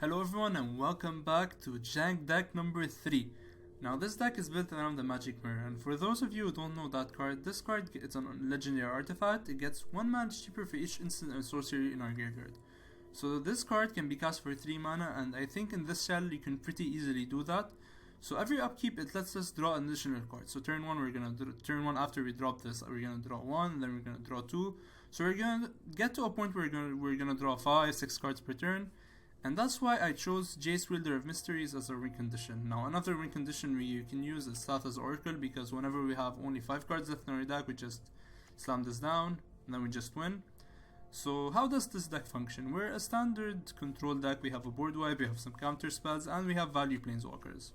Hello everyone and welcome back to Jank deck number 3. Now this deck is built around the Magic Mirror, and for those of you who don't know that card, this card is a legendary artifact. It gets 1 mana cheaper for each instant and sorcery in our graveyard. So this card can be cast for 3 mana, and I think in this channel you can pretty easily do that. So every upkeep it lets us draw an additional card. So turn 1 we're gonna turn 1 after we drop this, we're gonna draw 1, then we're gonna draw 2. So we're gonna get to a point where we're gonna draw 5, 6 cards per turn. And that's why I chose Jace, Wielder of Mysteries as a win condition. Now another win condition we can use is Thassa's Oracle, because whenever we have only 5 cards left in our deck, we just slam this down and then we just win. So how does this deck function? We're a standard control deck. We have a board wipe, we have some counter spells, and we have value planeswalkers.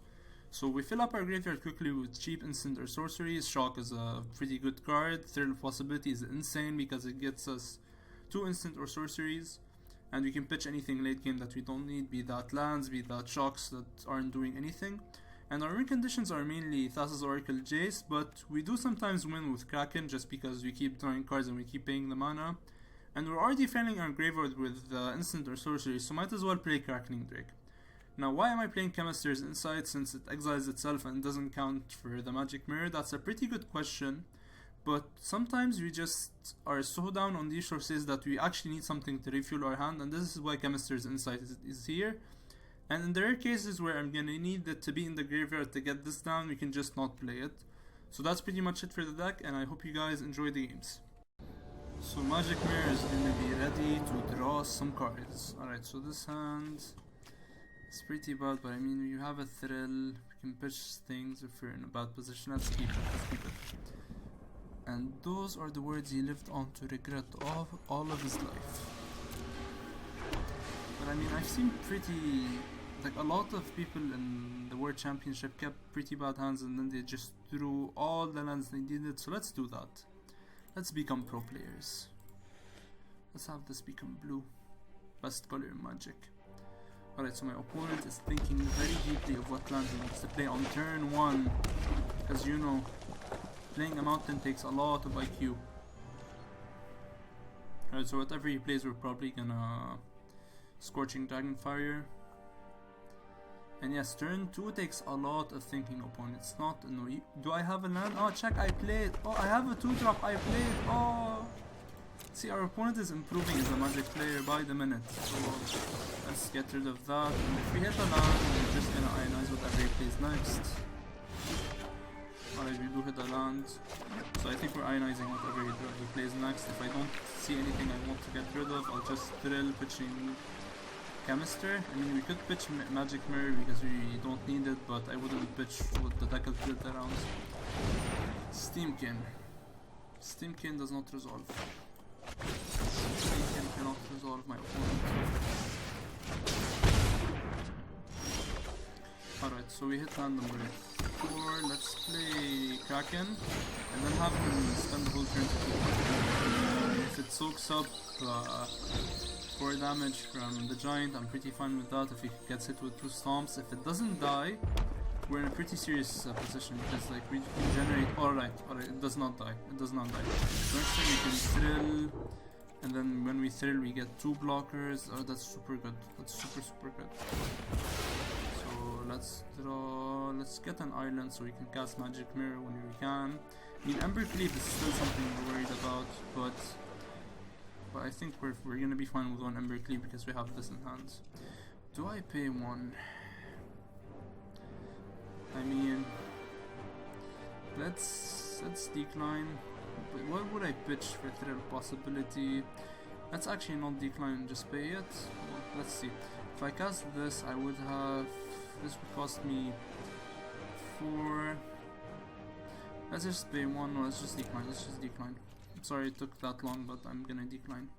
So we fill up our graveyard quickly with cheap instant or sorceries. Shock is a pretty good card. Thrill of Possibility is insane because it gets us 2 instant or sorceries. And we can pitch anything late game that we don't need, be that lands, be that shocks that aren't doing anything. And our win conditions are mainly Thassa's Oracle, Jace, but we do sometimes win with Kraken just because we keep drawing cards and we keep paying the mana. And we're already filling our graveyard with instant or sorcery, so might as well play Krakening Drake. Now why am I playing Chemist's Insight since it exiles itself and doesn't count for the Magic Mirror? That's a pretty good question. But sometimes we just are so down on these sources that we actually need something to refuel our hand, and this is why Chemist's Insight is here. And in the rare cases where I'm gonna need it to be in the graveyard to get this down, we can just not play it. So that's pretty much it for the deck, and I hope you guys enjoy the games. So Magic Mirror is gonna be ready to draw some cards. Alright, so this hand is pretty bad, but I mean, you have a Thrill, we can pitch things if we're in a bad position. Let's keep it. And those are the words he lived on to regret all of his life. But I mean, I've seen a lot of people in the World Championship kept pretty bad hands and then they just threw all the lands they needed. So let's do that. Let's become pro players. Let's have this become blue. Best color in Magic. Alright, so my opponent is thinking very deeply of what land he wants to play on turn 1. Because you know, playing a mountain takes a lot of IQ. Alright, so whatever he plays, we're probably gonna Scorching Dragonfire. And yes, turn 2 takes a lot of thinking upon. It's not no. Do I have a land? Oh, check, I played. Oh, I have a 2-drop. I played. Oh, see, our opponent is improving as a Magic player by the minute. So let's get rid of that. And if we hit a land, we're just gonna ionize whatever he plays next. Alright, we do hit a land, so I think we're ionizing whatever he plays next. If I don't see anything I want to get rid of, I'll just thrill pitching Chemister. I mean, we could pitch Magic Mirror because we don't need it, but I wouldn't pitch what the deck is built around. Steamkin. Steamkin does not resolve. Steamkin cannot resolve my opponent. Alright, so we hit land number 4. Let's play Kraken and then have him spend the whole turn to keep. If it soaks up 4 damage from the giant, I'm pretty fine with that. If he gets hit with 2 stomps, if it doesn't die, we're in a pretty serious position because like we can generate. Alright, it does not die. It does not die. So next time we can thrill, and then when we thrill we get 2 blockers. Oh, that's super good. That's super good. Let's draw. Let's get an island so we can cast Magic Mirror when we can. I mean, Ember Cleave is still something we're worried about, but I think we're gonna be fine with 1 Ember Cleave because we have this in hand. Do I pay 1? I mean, let's decline. But what would I pitch for Thrill Possibility? Let's actually not decline, just pay it. Well, let's see. If I cast this, I would have. This would cost me 4. Let's just pay 1. No, let's just decline. Sorry it took that long, but I'm gonna decline.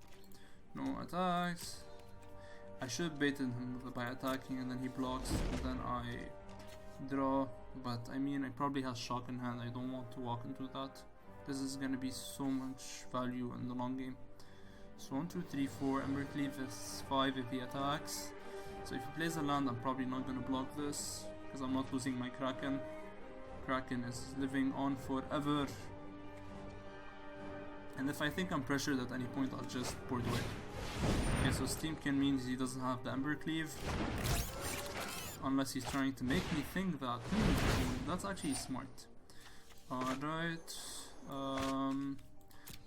No attacks. I should have baited him by attacking and then he blocks and then I draw. But I mean, I probably have shock in hand. I don't want to walk into that. This is gonna be so much value in the long game. So 1, 2, 3, 4. Ember Cleave is 5 if he attacks. So if he plays a land, I'm probably not going to block this because I'm not losing my Kraken. Kraken is living on forever. And if I think I'm pressured at any point, I'll just board away. Okay, so Steamkin means he doesn't have the Embercleave. Unless he's trying to make me think that. That's actually smart. Alright.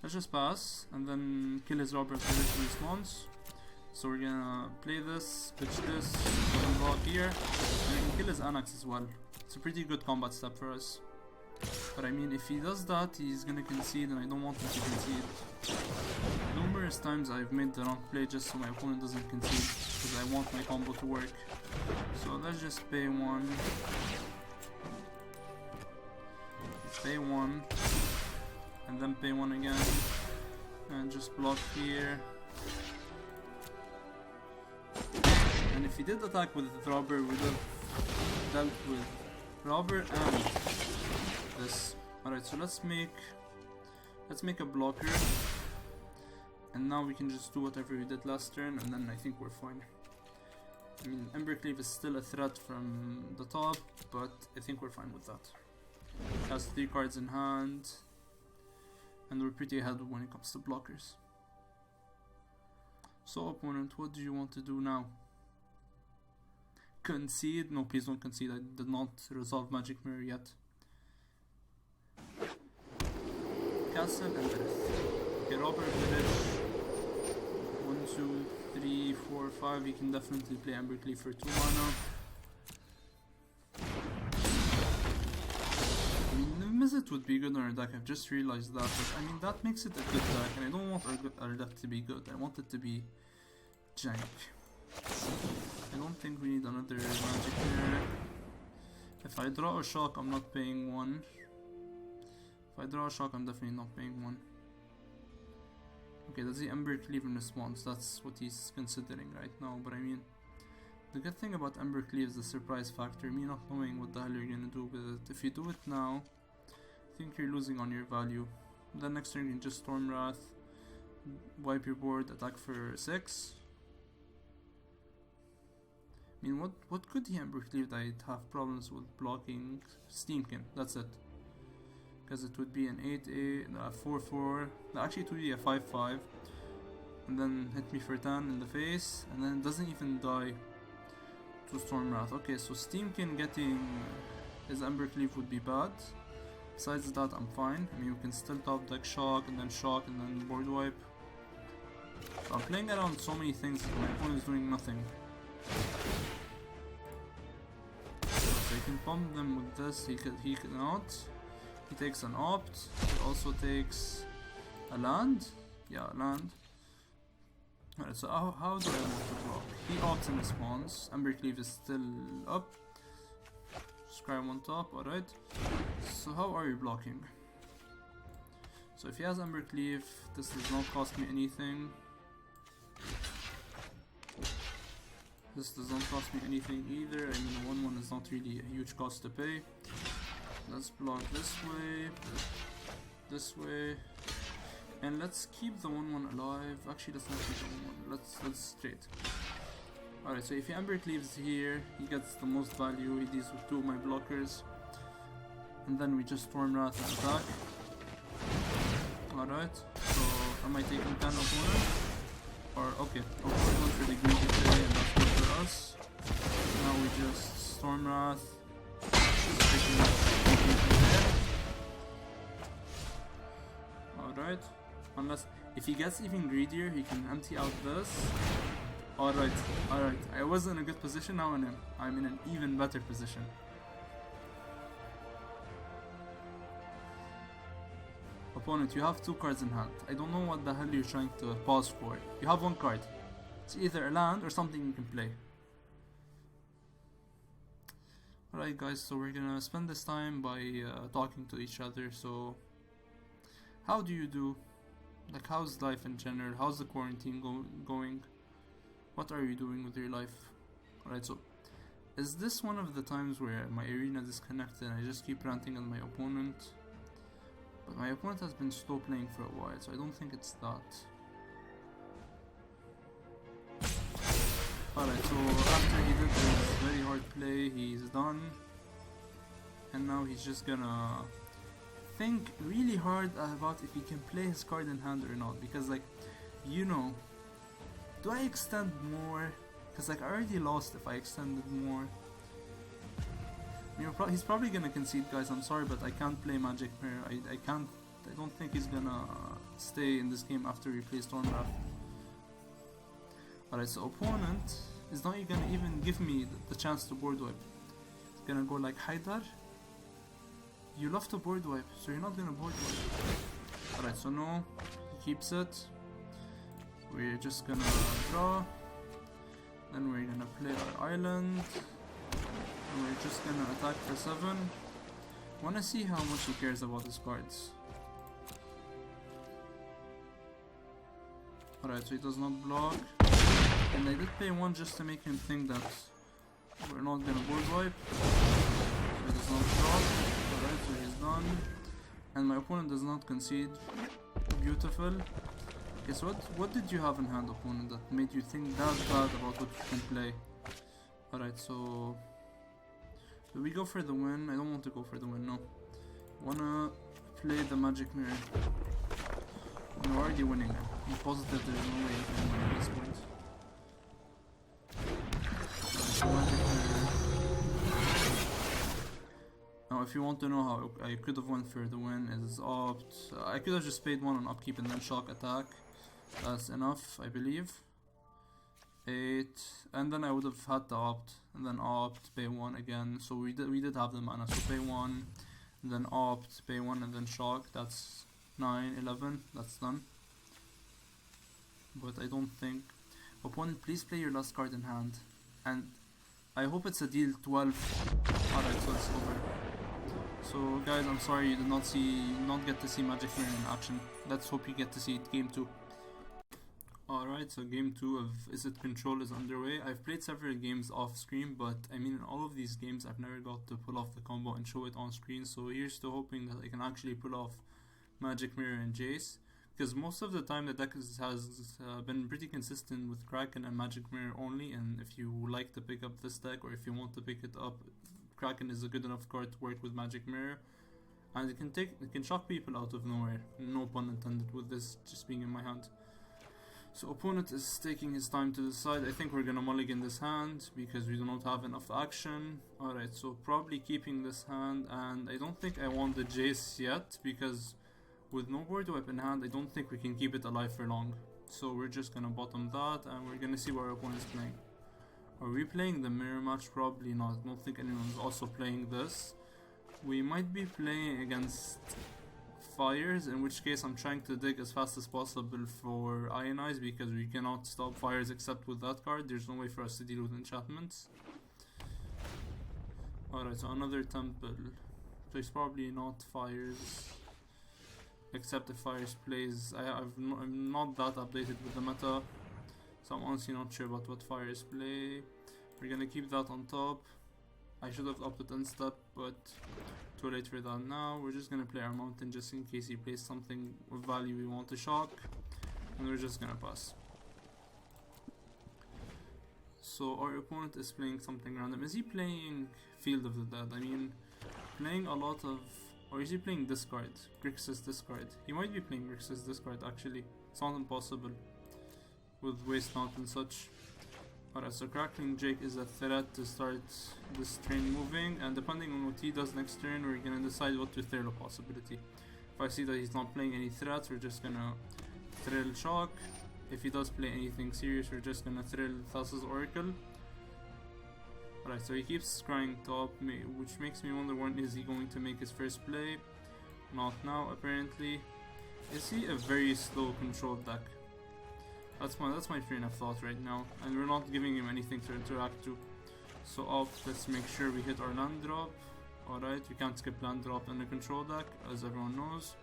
Let's just pass and then kill his robber until he responds. So we're gonna play this, pitch this, block here, and we can kill his Anax as well. It's a pretty good combat step for us. But I mean, if he does that, he's gonna concede, and I don't want him to concede. Numerous times I've made the wrong play just so my opponent doesn't concede, because I want my combo to work. So let's just pay one. Pay one. And then pay one again. And just block here. And if he did attack with the robber, we would have dealt with robber and this. Alright, so let's make a blocker. And now we can just do whatever we did last turn, and then I think we're fine. I mean, Embercleave is still a threat from the top, but I think we're fine with that. Has 3 cards in hand, and we're pretty ahead when it comes to blockers. So opponent, what do you want to do now? Concede? No, please don't concede. I did not resolve Magic Mirror yet. Castle and Breath. Okay, Robert Village. 1, 2, 3, 4, 5. He can definitely play Embercleave for 2 mana. I mean, Izzet would be good on our deck. I've just realized that. But I mean, that makes it a good deck. And I don't want our deck to be good. I want it to be jank. I don't think we need another magic here. If I draw a shock, I'm not paying 1. If I draw a shock, I'm definitely not paying 1. Okay, that's the Embercleave in response. That's what he's considering right now. But I mean, the good thing about Embercleave is the surprise factor. Me not knowing what the hell you're gonna do with it. If you do it now, I think you're losing on your value. Then next turn you can just Storm Wrath, wipe your board, attack for 6. I mean, what could he Embercleave that I'd have problems with blocking? Steamkin, that's it. Because it would be an 8-8, a 4-4, actually it would be a 5-5. And then hit me for 10 in the face, and then it doesn't even die to Storm Wrath. Okay, so Steamkin getting his Embercleave would be bad. Besides that, I'm fine. I mean, we can still top deck shock, and then board wipe. So I'm playing around so many things, my opponent is doing nothing. So you can pump them with this, he cannot. He takes an opt, he also takes a land. Yeah, land. Alright, so how do I want to block? He opts in response, Embercleave is still up. Scry on top, alright. So how are you blocking? So if he has Embercleave, this does not cost me anything. This does not cost me anything either. I mean, a 1-1 is not really a huge cost to pay. Let's block this way, and let's keep the 1-1 alive. Actually, let's not keep the 1-1. Let's straight. Alright, so if he Embercleaves here, he gets the most value. He deals with 2 of my blockers, and then we just Storm Wrath and attack. Alright, so am I taking 10 opponent? Or okay, opponent for the greedy play, and that's good for us. Now we just Storm Wrath. Alright, unless if he gets even greedier, he can empty out this. Alright, I was in a good position, now I'm in an even better position. Opponent, you have 2 cards in hand. I don't know what the hell you're trying to pause for. You have 1 card. It's either a land or something you can play. Alright guys, so we're gonna spend this time by talking to each other. So how do you do? Like, how's life in general? How's the quarantine going? What are you doing with your life? Alright, so is this one of the times where my arena disconnected and I just keep ranting at my opponent? But my opponent has been slow playing for a while, so I don't think it's that. Alright, so after he did this very hard play, he's done. And now he's just gonna think really hard about if he can play his card in hand or not, because like, you know, do I extend more? Because like I already lost if I extended more. He's probably gonna concede, guys. I'm sorry, but I can't play Magic Mirror. I can't. I don't think he's gonna stay in this game after he plays Stormwrath. Alright, so opponent is not gonna even give me the chance to board wipe. He's gonna go like Haidar. You love to board wipe, so you're not gonna board wipe. Alright, so no, he keeps it. We're just gonna draw. Then we're gonna play our island. And we're just gonna attack for 7. Wanna see how much he cares about his cards. Alright, so he does not block. And I did pay 1 just to make him think that we're not gonna board wipe. So he does not block. Alright, so he's done. And my opponent does not concede. Beautiful. Okay, so what did you have in hand, opponent, that made you think that bad about what you can play? Alright, so do we go for the win? I don't want to go for the win, no. Wanna play the Magic Mirror. We're already winning. I'm positive there's no way you can win at this point. Magic Mirror. Now if you want to know how I could have went for the win, is opt. I could have just paid 1 on upkeep and then shock attack. That's enough, I believe. 8, and then I would have had to opt, and then opt, pay 1 again. So we did have the mana, so pay 1, and then opt, pay 1, and then shock. That's 9, 11, that's done. But I don't think... Opponent, please play your last card in hand. And I hope it's a deal 12. Alright, so it's over. So guys, I'm sorry you did not get to see Magic Mirror in action. Let's hope you get to see it game 2. Alright, so game 2 of Izzet Control is underway. I've played several games off screen, but I mean in all of these games I've never got to pull off the combo and show it on screen. So here's to hoping that I can actually pull off Magic Mirror and Jace. Because most of the time the deck has been pretty consistent with Kraken and Magic Mirror only. And if you like to pick up this deck, or if you want to pick it up, Kraken is a good enough card to work with Magic Mirror. And it can shock people out of nowhere. No pun intended with this just being in my hand. So opponent is taking his time to decide. I think we're gonna mulligan this hand because we do not have enough action. Alright, so probably keeping this hand, and I don't think I want the Jace yet because with no board wipe in hand I don't think we can keep it alive for long. So we're just gonna bottom that and we're gonna see what our opponent is playing. Are we playing the mirror match? Probably not. I don't think anyone's also playing this. We might be playing against fires, in which case I'm trying to dig as fast as possible for Ionize because we cannot stop fires except with that card. There's no way for us to deal with enchantments. Alright, so another temple. So it's probably not fires, except if fires plays. I'm not that updated with the meta, so I'm honestly not sure about what fires play. We're gonna keep that on top. I should have opted instep, but too late for that now. We're just gonna play our mountain just in case he plays something of value we want to shock, and we're just gonna pass. So our opponent is playing something random. Is he playing Field of the Dead? I mean, playing a lot of... Or is he playing discard? Grixis discard. He might be playing Grixis discard actually. It's not impossible with waste not and such. Alright, so Crackling Jake is a threat to start this train moving, and depending on what he does next turn, we're gonna decide what to thrill a possibility. If I see that he's not playing any threats, we're just gonna thrill Shock. If he does play anything serious, we're just gonna thrill Thassa's Oracle. Alright, so he keeps scrying top, which makes me wonder when is he going to make his first play. Not now, apparently. Is he a very slow controlled deck? That's my train of thought right now, and we're not giving him anything to interact to. So let's make sure we hit our land drop. Alright, we can't skip land drop in a control deck, as everyone knows.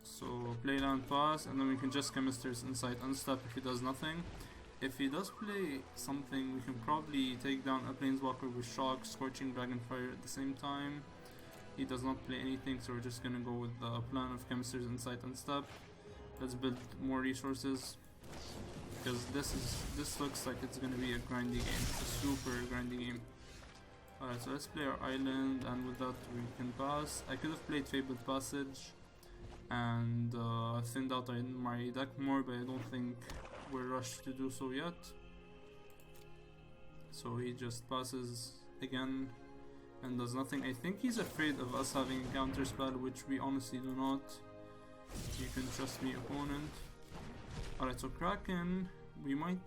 So play land pass, and then we can just Chemisters Insight unstep if he does nothing. If he does play something, we can probably take down a Planeswalker with Shock, Scorching Dragonfire at the same time. He does not play anything, so we're just gonna go with the plan of Chemisters Insight unstep. Let's build more resources, because this looks like it's gonna be a grindy game, a super grindy game. Alright, so let's play our island, and with that we can pass. I could have played Fabled Passage and thinned out my deck more, but I don't think we're rushed to do so yet. So he just passes again and does nothing. I think he's afraid of us having a counter spell, which we honestly do not. You can trust me, opponent. Alright, so Kraken, we might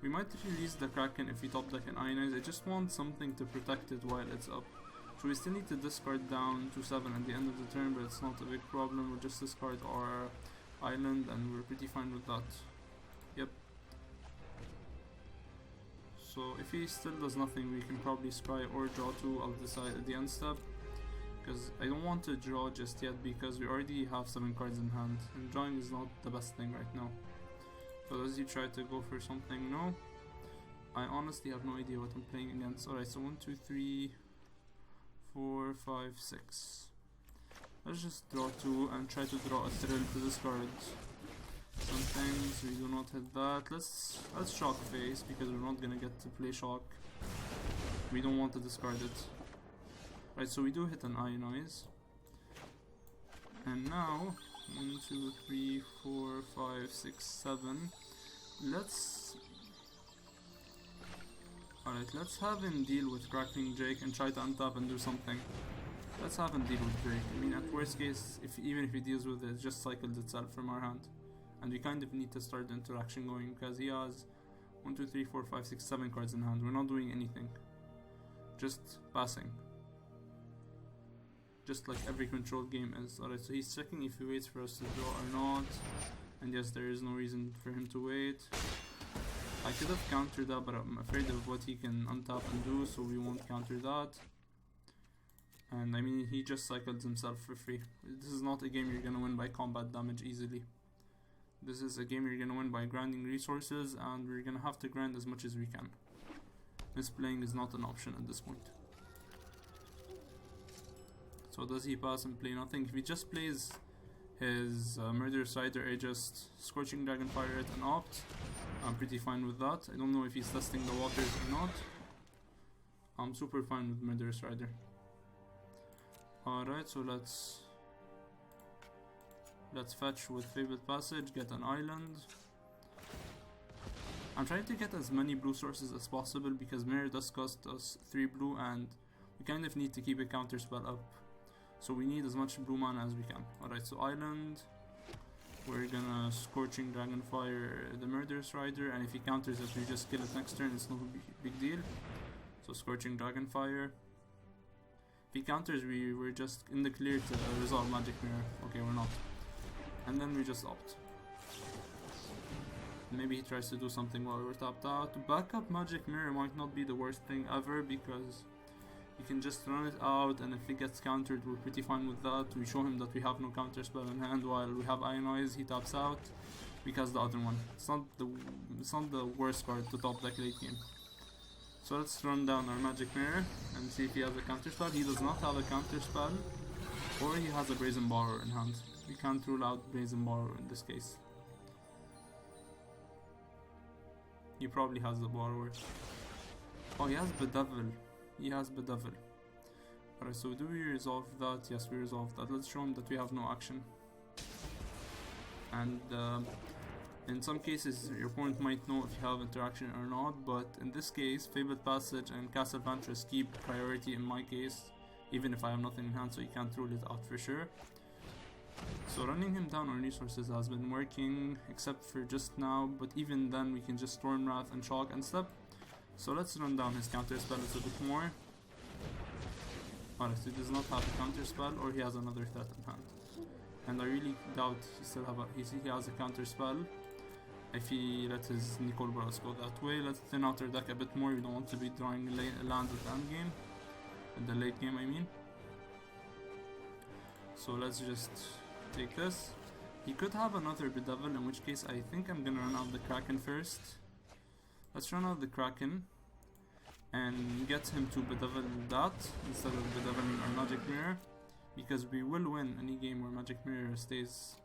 release the Kraken if we top deck an Ionize. I just want something to protect it while it's up. So we still need to discard down to 7 at the end of the turn, but it's not a big problem. We'll just discard our island and we're pretty fine with that. Yep. So if he still does nothing, we can probably scry or draw 2. I'll decide at the end step, because I don't want to draw just yet because we already have 7 cards in hand, and drawing is not the best thing right now. So does he try to go for something? No. I honestly have no idea what I'm playing against. Alright, so 1, 2, 3, 4, 5, 6. Let's just draw 2 and try to draw a thrill to discard some things. We do not hit that. Let's shock face because we're not gonna get to play shock. We don't want to discard it. Right, so we do hit an Ionize. And now 1, 2, 3, 4, 5, 6, 7. Let's have him deal with Cracking Drake and try to untap and do something. Let's have him deal with Drake. I mean, at worst case, even if he deals with it, it just cycles itself from our hand. And we kind of need to start the interaction going because he has 1, 2, 3, 4, 5, 6, 7 cards in hand. We're not doing anything. Just passing. Just like every control game is. Alright, so he's checking if he waits for us to draw or not. And yes, there is no reason for him to wait. I could have countered that, but I'm afraid of what he can untap and do, so we won't counter that. And I mean, he just cycles himself for free. This is not a game you're gonna win by combat damage easily. This is a game you're gonna win by grinding resources, and we're gonna have to grind as much as we can. Misplaying is not an option at this point. So does he pass and play nothing? If he just plays his Murderous Rider, I just Scorching Dragonfire it and opt. I'm pretty fine with that. I don't know if he's testing the waters or not. I'm super fine with Murderous Rider. Alright, so let's fetch with Fabled Passage, get an island. I'm trying to get as many blue sources as possible because Mirror does cost us 3 blue and we kind of need to keep a counter spell up. So we need as much blue mana as we can. Alright, so island. We're gonna Scorching Dragonfire the Murderous Rider, and if he counters it, we just kill it next turn. It's no big deal. So Scorching Dragonfire. If he counters, we're just in the clear to resolve Magic Mirror. Okay, we're not. And then we just opt. Maybe he tries to do something while we're tapped out. Backup Magic Mirror might not be the worst thing ever because you can just run it out, and if it gets countered, we're pretty fine with that. We show him that we have no counter spell in hand while we have Ionize. He taps out because the other one. It's not the worst card to top deck late game. So let's run down our Magic Mirror and see if he has a counter spell. He does not have a counter spell, or he has a Brazen Borrower in hand. We can't rule out Brazen Borrower in this case. He probably has the Borrower. Oh, he has Bedevil. He has Bedevil. Alright, so do we resolve that? Yes, we resolve that. Let's show him that we have no action. And in some cases, your opponent might know if you have interaction or not, but in this case, Fabled Passage and Castle Vantress keep priority in my case, even if I have nothing in hand, so you can't rule it out for sure. So running him down on resources has been working, except for just now, but even then we can just Storm Wrath and Shock and step. So let's run down his counter spell a little bit more. Alright, so he does not have a counter spell, or he has another threat in hand. And I really doubt he has a counter spell if he lets his Nicol Boros go that way. Let's thin out our deck a bit more. We don't want to be drawing lands at the end game, at the late game I mean. So let's just take this. He could have another Bedevil, in which case I think I'm gonna run out the Kraken first. Let's run out the Kraken and get him to Bedevil that instead of Bedeviling our Magic Mirror, because we will win any game where Magic Mirror stays,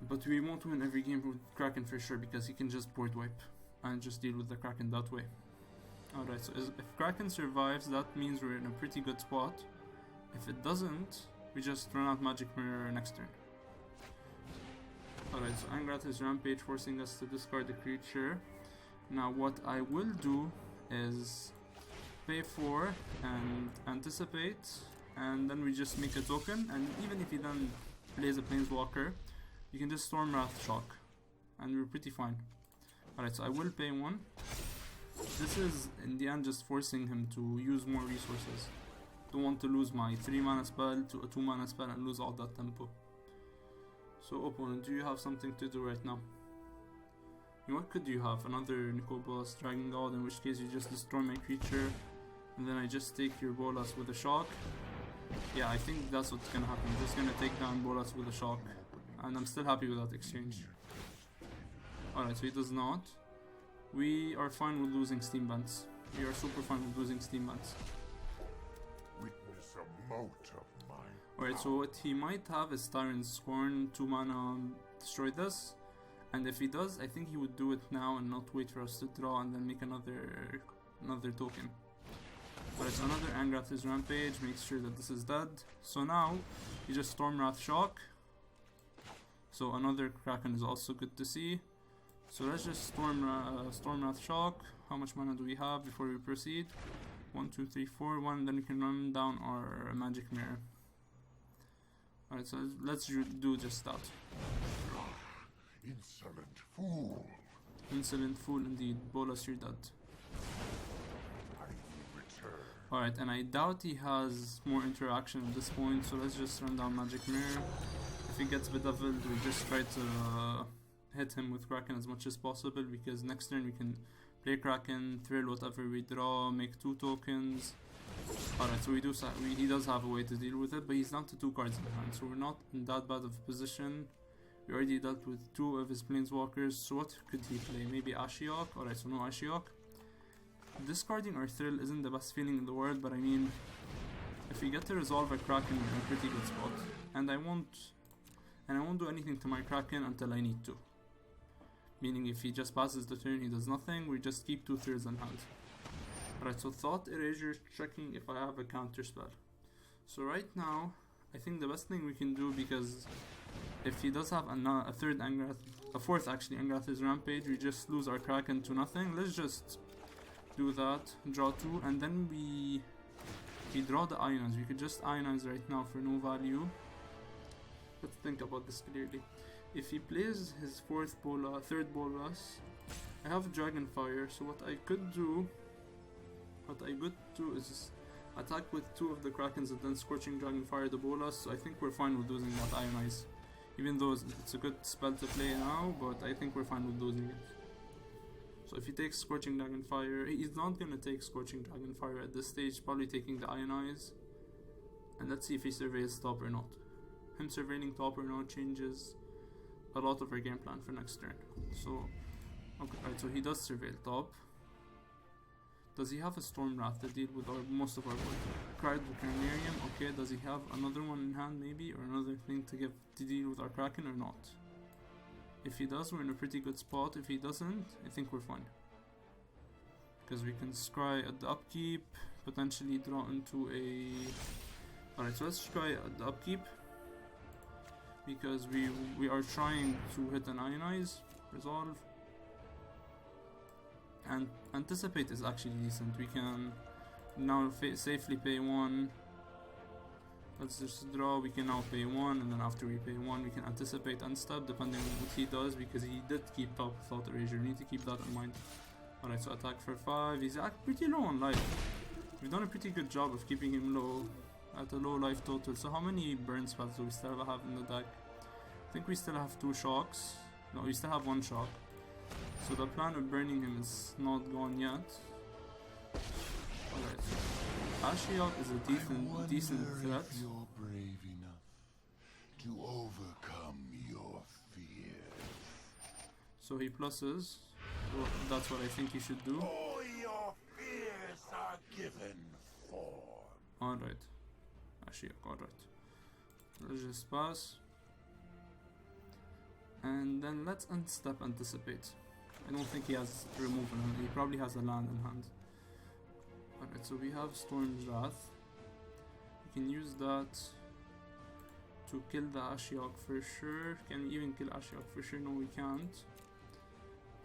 but we won't win every game with Kraken for sure, because he can just board wipe and just deal with the Kraken that way. Alright, so if Kraken survives, that means we're in a pretty good spot. If it doesn't, we just run out Magic Mirror next turn. Alright, so Angrath is Rampage, forcing us to discard the creature. Now what I will do is pay 4 and anticipate, and then we just make a token, and even if he then plays a Planeswalker, you can just Stormwrath Shock, and we're pretty fine. Alright, so I will pay 1. This is in the end just forcing him to use more resources. Don't want to lose my 3 mana spell to a 2 mana spell and lose all that tempo. So opponent, do you have something to do right now? What could you have? Another Bolas Dragon God, in which case you just destroy my creature and then I just take your Bolas with a shock. Yeah, I think that's what's gonna happen. I'm just gonna take down Bolas with a shock, and I'm still happy with that exchange. Alright, so he does not. We are fine with losing Steam Bands. We are super fine with losing Steam Bands. Witness a mote of mine. Alright, so what he might have is Tyrant's Scorn, 2 mana, destroy this. And if he does, I think he would do it now and not wait for us to draw and then make another token. Alright, so another Angrath is Rampage, makes sure that this is dead. So now, you just Stormwrath Shock. So another Kraken is also good to see. So let's just Stormwrath Shock. How much mana do we have before we proceed? 1, 2, 3, 4, 1. Then we can run down our Magic Mirror. Alright, so let's do just that. Insolent fool. Insolent fool indeed. Bolas, you're dead. I will return. Alright, and I doubt he has more interaction at this point, so let's just run down Magic Mirror. If he gets bedeviled, we just try to hit him with Kraken as much as possible, because next turn we can play Kraken, thrill whatever we draw, make 2 tokens. Alright, so he does have a way to deal with it, but he's down to 2 cards in hand, so we're not in that bad of a position. We already dealt with 2 of his Planeswalkers, so what could he play? Maybe Ashiok? Alright, so no Ashiok. Discarding our Thrill isn't the best feeling in the world, but I mean, if we get to resolve a Kraken, we're in a pretty good spot. And I won't do anything to my Kraken until I need to. Meaning if he just passes the turn, he does nothing, we just keep 2 Thrills in hand. Alright, so Thought Erasure, checking if I have a counter spell. So right now, I think the best thing we can do, because if he does have a third Angrath, a fourth actually Angrath is Rampage, we just lose our Kraken to nothing. Let's just do that, draw 2, and then we draw the Ionize. We could just Ionize right now for no value. Let's think about this clearly. If he plays his third Bolas, I have Dragonfire, so what I could do is attack with 2 of the Krakens and then Scorching Dragonfire the Bolas, so I think we're fine with losing that Ionize. Even though it's a good spell to play now, but I think we're fine with losing it. So if he takes Scorching Dragonfire, he's not gonna take Scorching Dragonfire at this stage, probably taking the Ionize. And let's see if he surveys top or not. Him surveying top or not changes a lot of our game plan for next turn. So, okay, right, so he does surveil top. Does he have a Stormwrath to deal with most of our board? Cried with Carnarium, okay, does he have another one in hand maybe, or another thing to deal with our Kraken or not? If he does, we're in a pretty good spot. If he doesn't, I think we're fine. Because we can scry at the upkeep, potentially draw into a... Alright, so let's scry at the upkeep. Because we are trying to hit an Ionize, resolve. And Anticipate is actually decent. We can now safely pay 1. Let's just draw. We can now pay 1, and then after we pay 1, we can Anticipate Unstep depending on what he does, because he did keep top Thought Erasure. We need to keep that in mind. Alright, so attack for 5. He's pretty low on life. We've done a pretty good job of keeping him low, at a low life total. So how many burn spells do we still have in the deck? I think we still have 2 shocks. No, we still have 1 shock. So the plan of burning him is not gone yet. Alright, so Ashiok is a decent threat. If you're brave enough to overcome your fears. So he pluses. So that's what I think he should do. All your fears are given form. Alright. Ashiok, alright. Let's just pass. And then let's unstep Anticipate. I don't think he has removal in hand. He probably has a land in hand. Alright, so we have Storm's Wrath. We can use that to kill the Ashiok for sure. Can we even kill Ashiok for sure? No, we can't.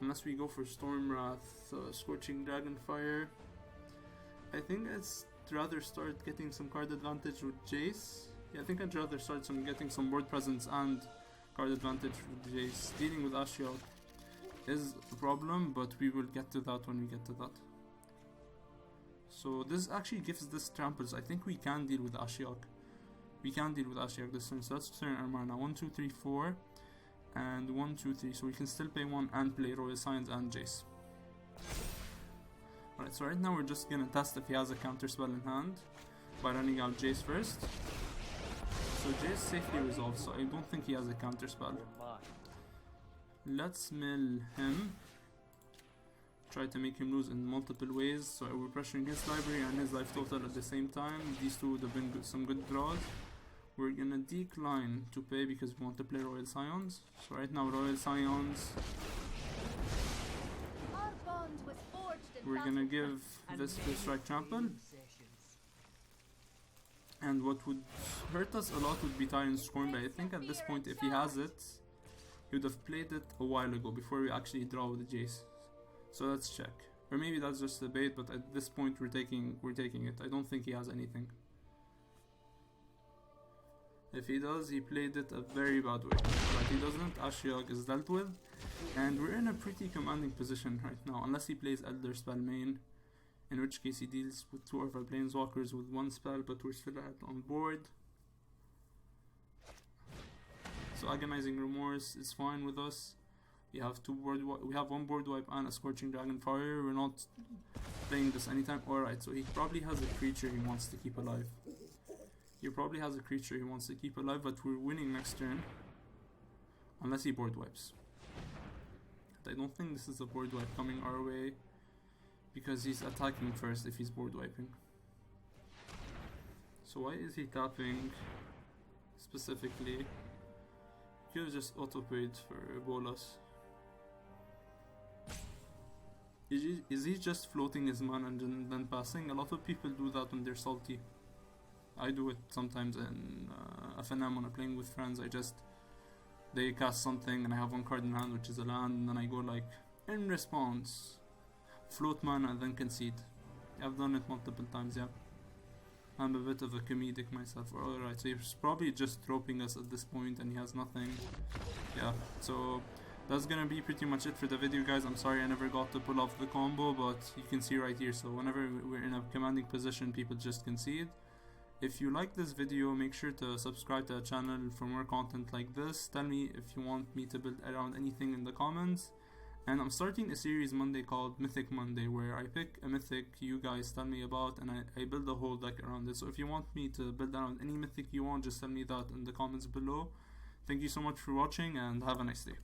Unless we go for Storm Wrath, Scorching Dragonfire. I think I'd rather start getting some card advantage with Jace. Yeah, I think I'd rather start getting some board presence and card advantage with Jace. Dealing with Ashiok is a problem, but we will get to that when we get to that. So this actually gives this tramples. I think we can deal with Ashiok. We can deal with Ashiok this turn. So let's turn our mana 1, 2, 3, 4, and 1, 2, 3. So we can still play 1 and play Royal Scions and Jace. Alright, so right now we're just gonna test if he has a counter spell in hand by running out Jace first. So Jace safely resolves, so I don't think he has a counter spell. Let's mill him. Try to make him lose in multiple ways, so we're pressuring his library and his life total at the same time. These two would have been some good draws. We're gonna decline to pay because we want to play Royal Scions. So right now Royal Scions, we're gonna give this strike trample. And what would hurt us a lot would be Tyrant Scorn, but I think at this point if he has it, he would have played it a while ago before we actually draw with the Jace. So let's check. Or maybe that's just a bait, but at this point we're taking it. I don't think he has anything. If he does, he played it a very bad way. But he doesn't, Ashiok is dealt with. And we're in a pretty commanding position right now, unless he plays Elder Spell main, in which case he deals with 2 of our Planeswalkers with 1 spell, but we're still on board. So Agonizing Remorse is fine with us. We have 1 board wipe and a Scorching Dragonfire. We're not playing this anytime. Alright, so he probably has a creature he wants to keep alive. But we're winning next turn. Unless he board wipes. But I don't think this is a board wipe coming our way, because he's attacking first if he's board wiping. So why is he tapping specifically? He could have just auto-paid for Bolas. Is he just floating his mana and then passing? A lot of people do that when they're salty. I do it sometimes in FNM when I'm playing with friends. They cast something and I have 1 card in hand which is a land, and then I go like, in response, float mana and then concede. I've done it multiple times, yeah. I'm a bit of a comedic myself. Alright, so he's probably just roping us at this point and he has nothing. Yeah, so that's gonna be pretty much it for the video, guys. I'm sorry I never got to pull off the combo, but you can see right here. So whenever we're in a commanding position, people just concede. If you like this video, make sure to subscribe to the channel for more content like this. Tell me if you want me to build around anything in the comments. And I'm starting a series Monday called Mythic Monday, where I pick a mythic you guys tell me about and I build a whole deck around it. So if you want me to build around any mythic you want, just tell me that in the comments below. Thank you so much for watching and have a nice day.